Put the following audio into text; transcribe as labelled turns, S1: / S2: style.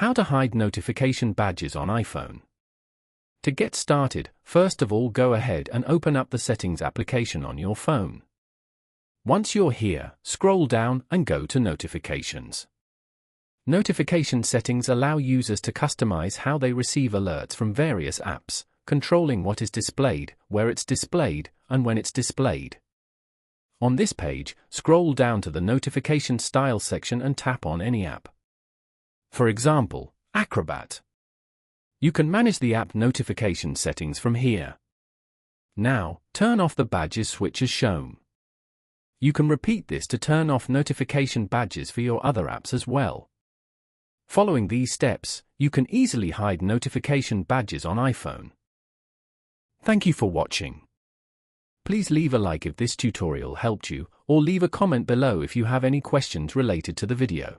S1: How to hide notification badges on iPhone. To get started, first of all go ahead and open up the Settings application on your phone. Once you're here, scroll down and go to Notifications. Notification settings allow users to customize how they receive alerts from various apps, controlling what is displayed, where it's displayed, and when it's displayed. On this page, scroll down to the Notification Style section and tap on any app. For example, Acrobat. You can manage the app notification settings from here. Now, turn off the badges switch as shown. You can repeat this to turn off notification badges for your other apps as well. Following these steps, you can easily hide notification badges on iPhone. Thank you for watching. Please leave a like if this tutorial helped you, or leave a comment below if you have any questions related to the video.